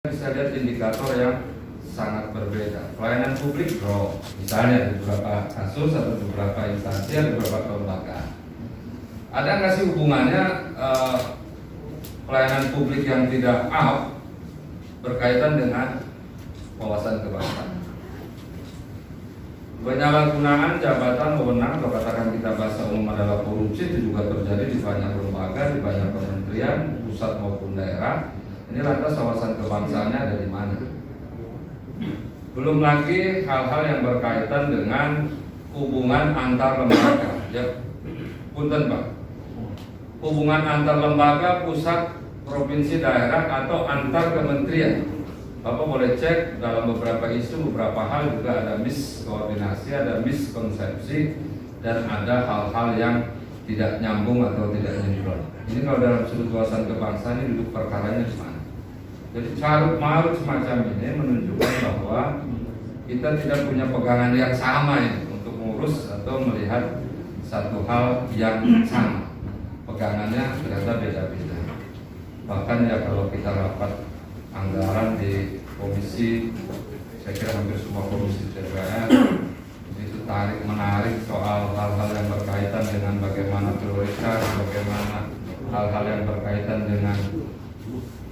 Bisa lihat indikator yang sangat berbeda. Pelayanan publik, misalnya di beberapa kasus atau beberapa instansi atau beberapa kelembagaan. Ada nggak sih hubungannya pelayanan publik yang tidak up berkaitan dengan wawasan kebangsaan? Penyalahgunaan jabatan wewenang atau katakan kita bahasa umum adalah korupsi itu juga terjadi di banyak lembaga, di banyak kementerian, pusat maupun daerah. Ini lantas wawasan kebangsaannya ada di mana? Belum lagi hal-hal yang berkaitan dengan hubungan antar lembaga. Ya, punten Pak. Hubungan antar lembaga, pusat, provinsi, daerah atau antar kementerian. Bapak boleh cek dalam beberapa isu, beberapa hal juga ada miskoordinasi, ada miskonsepsi, dan ada hal-hal yang tidak nyambung atau tidak sinkron. Ini kalau dalam sudut wawasan kebangsaan ini duduk perkaranya di mana? Jadi carut marut semacam ini menunjukkan bahwa kita tidak punya pegangan yang sama ya, untuk mengurus atau melihat satu hal yang sama. Pegangannya ternyata beda-beda. Bahkan ya kalau kita rapat anggaran di komisi, saya kira hampir semua komisi DPR itu tarik menarik soal hal-hal yang berkaitan dengan bagaimana prioritas, bagaimana hal-hal yang berkaitan dengan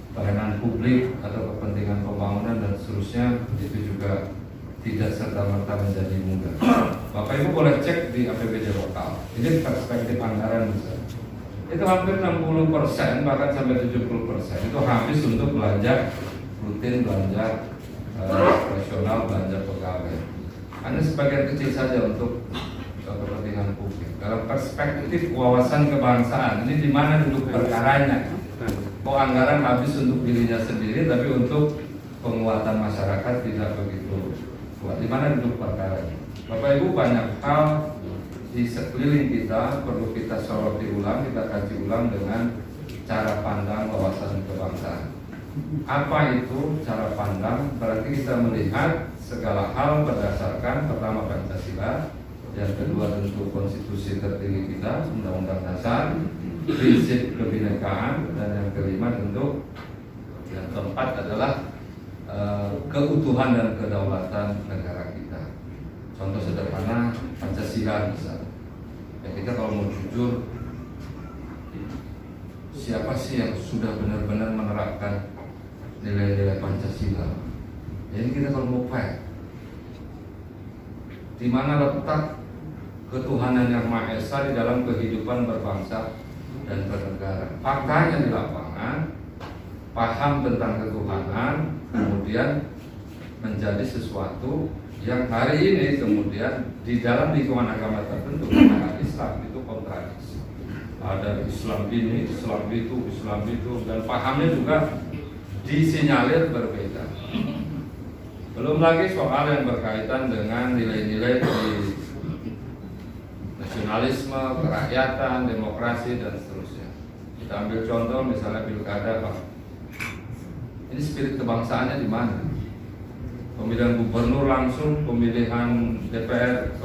pelayanan publik atau kepentingan pembangunan dan seterusnya, itu juga tidak serta-merta menjadi mudah. Bapak Ibu boleh cek di APBD lokal. Ini perspektif anggaran misalnya. Itu hampir 60% bahkan sampai 70% itu habis untuk belanja rutin, belanja operasional, belanja pegawai. Hanya sebagian kecil saja untuk kepentingan publik. Dalam perspektif wawasan kebangsaan, ini di mana duduk perkaranya? Kok anggaran habis untuk dirinya sendiri, tapi untuk penguatan masyarakat tidak begitu kuat. Di mana duduk perkaranya? Bapak Ibu, banyak hal di sekeliling kita perlu kita soroti ulang, kita kaji ulang dengan cara pandang wawasan kebangsaan. Apa itu cara pandang? Berarti kita melihat segala hal berdasarkan pertama Pancasila, yang kedua tentu konstitusi tertinggi kita, Undang-Undang Dasar, prinsip kebinekaan, dan yang kelima tentu yang keempat adalah keutuhan dan kedaulatan negara kita. Contoh sederhana Pancasila misalnya. Ya, kita kalau mau jujur, siapa sih yang sudah benar-benar menerapkan nilai-nilai Pancasila? Jadi kita kalau mau fair, di mana letak ketuhanan yang Maha Esa di dalam kehidupan berbangsa dan bernegara? Faktanya di lapangan, paham tentang ketuhanan kemudian menjadi sesuatu yang hari ini kemudian di dalam lingkungan agama tertentu, misalnya Islam, itu kontradiksi. Ada Islam ini, Islam itu, dan pahamnya juga disinyalir berbeda. Belum lagi soal yang berkaitan dengan nilai-nilai di nasionalisme, kerakyatan, demokrasi, dan seterusnya. Kita ambil contoh misalnya pilkada, Pak. Ini spirit kebangsaannya di mana? Pemilihan gubernur langsung, pemilihan DPR,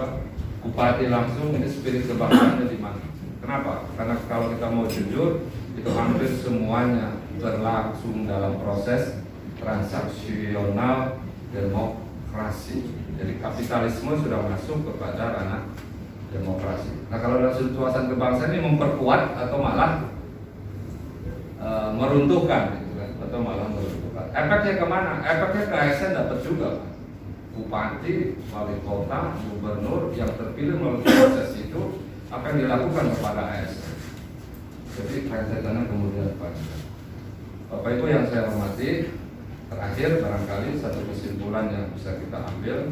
bupati langsung, ini spirit kebangsaannya di mana? Kenapa? Karena kalau kita mau jujur, itu hampir semuanya berlangsung dalam proses transaksional demokrasi. Jadi kapitalisme sudah masuk kepada ranah demokrasi. Nah, kalau dalam sudut wawasan kebangsaan ini memperkuat atau malah meruntuhkan, gitu kan? Atau malah meruntuhkan. Efeknya kemana? Efeknya ke ASN dapat juga, Pak. Bupati, wali kota, gubernur yang terpilih melalui proses itu akan dilakukan kepada ASN. Jadi ASN kemudian Pak. Bapak Ibu yang saya hormati, terakhir barangkali satu kesimpulan yang bisa kita ambil.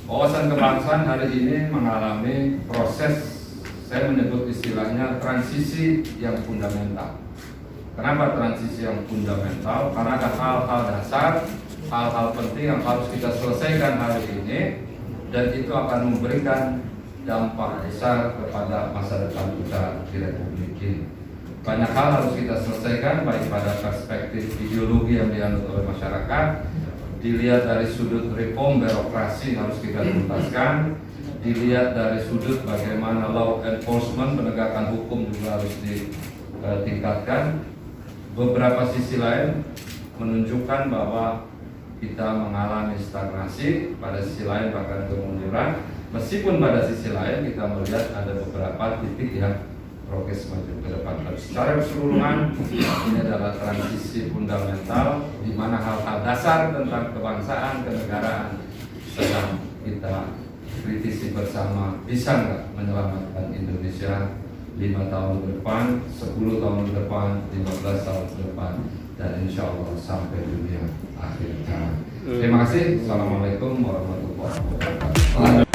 Wawasan kebangsaan hari ini mengalami proses, saya menyebut istilahnya transisi yang fundamental. Kenapa transisi yang fundamental? Karena ada hal-hal dasar, hal-hal penting yang harus kita selesaikan hari ini, dan itu akan memberikan dampak besar kepada masa depan kita di Republik ini. Banyak hal harus kita selesaikan, baik pada perspektif ideologi yang dianut oleh masyarakat, dilihat dari sudut reform birokrasi harus kita tuntaskan, dilihat dari sudut bagaimana law enforcement, penegakan hukum juga harus ditingkatkan. Beberapa sisi lain menunjukkan bahwa kita mengalami stagnasi, pada sisi lain bahkan kemunduran. Meskipun pada sisi lain kita melihat ada beberapa titik yang progres maju ke depan. Tapi secara keseluruhan ini adalah transisi fundamental di mana hal-hal dasar tentang kebangsaan, kenegaraan sedang kita kritisi bersama. Bisa nggak menyelamatkan Indonesia 5 tahun ke depan, 10 tahun ke depan, 15 tahun ke depan, dan insya Allah sampai dunia akhir zaman. Terima kasih. Assalamualaikum warahmatullahi wabarakatuh.